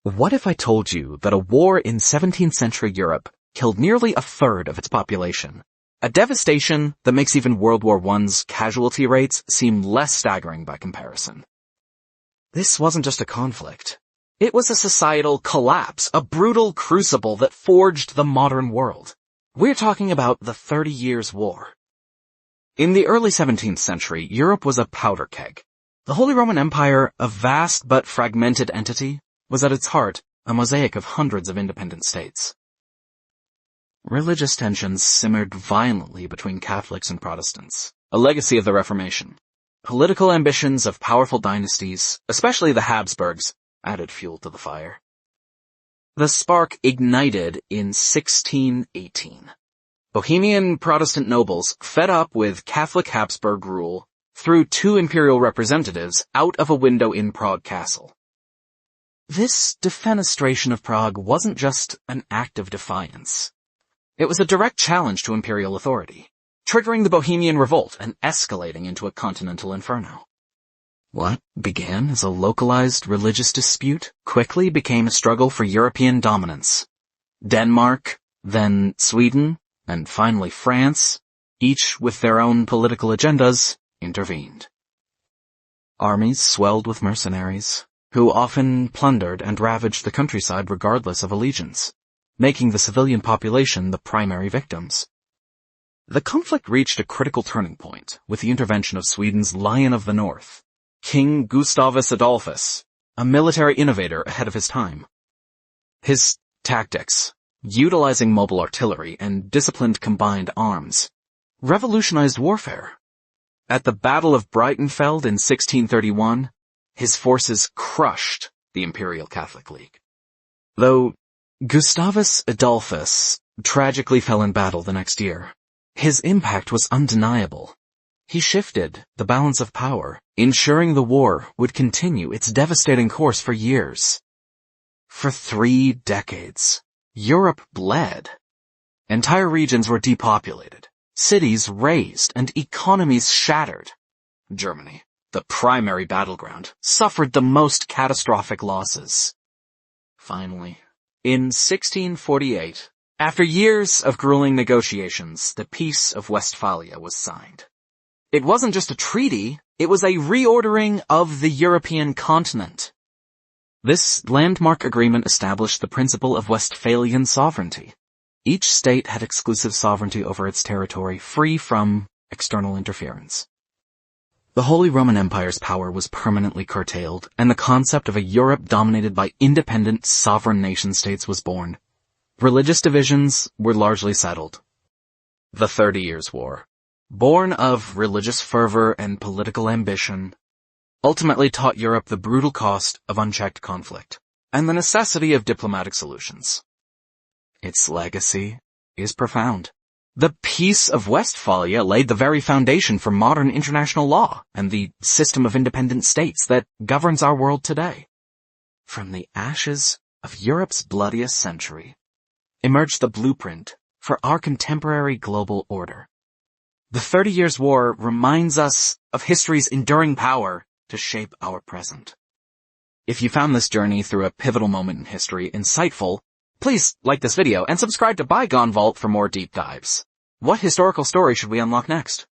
What if I told you that a war in 17th century Europe killed nearly a third of its population? A devastation that makes even World War I's casualty rates seem less staggering by comparison. This wasn't just a conflict. It was a societal collapse, a brutal crucible that forged the modern world. We're talking about the 30 Years' War. In the early 17th century, Europe was a powder keg. The Holy Roman Empire, a vast but fragmented entity, was at its heart a mosaic of hundreds of independent states. Religious tensions simmered violently between Catholics and Protestants, a legacy of the Reformation. Political ambitions of powerful dynasties, especially the Habsburgs, added fuel to the fire. The spark ignited in 1618. Bohemian Protestant nobles, fed up with Catholic Habsburg rule, threw two imperial representatives out of a window in Prague Castle. This defenestration of Prague wasn't just an act of defiance. It was a direct challenge to imperial authority, triggering the Bohemian Revolt and escalating into a continental inferno. What began as a localized religious dispute quickly became a struggle for European dominance. Denmark, then Sweden, and finally France, each with their own political agendas, intervened. Armies swelled with mercenaries, who often plundered and ravaged the countryside regardless of allegiance, making the civilian population the primary victims. The conflict reached a critical turning point with the intervention of Sweden's Lion of the North, King Gustavus Adolphus, a military innovator ahead of his time. His tactics, utilizing mobile artillery and disciplined combined arms, revolutionized warfare. At the Battle of Breitenfeld in 1631, his forces crushed the Imperial Catholic League. Though Gustavus Adolphus tragically fell in battle the next year, his impact was undeniable. He shifted the balance of power, ensuring the war would continue its devastating course for years. For 3 decades, Europe bled. Entire regions were depopulated, cities razed, and economies shattered. Germany, the primary battleground, suffered the most catastrophic losses. Finally, in 1648, after years of grueling negotiations, the Peace of Westphalia was signed. It wasn't just a treaty, it was a reordering of the European continent. This landmark agreement established the principle of Westphalian sovereignty. Each state had exclusive sovereignty over its territory, free from external interference. The Holy Roman Empire's power was permanently curtailed, and the concept of a Europe dominated by independent, sovereign nation-states was born. Religious divisions were largely settled. The 30 Years' War, born of religious fervor and political ambition, ultimately taught Europe the brutal cost of unchecked conflict and the necessity of diplomatic solutions. Its legacy is profound. The Peace of Westphalia laid the very foundation for modern international law and the system of independent states that governs our world today. From the ashes of Europe's bloodiest century emerged the blueprint for our contemporary global order. The 30 Years' War reminds us of history's enduring power to shape our present. If you found this journey through a pivotal moment in history insightful, please like this video and subscribe to Bygone Vault for more deep dives. What historical story should we unlock next?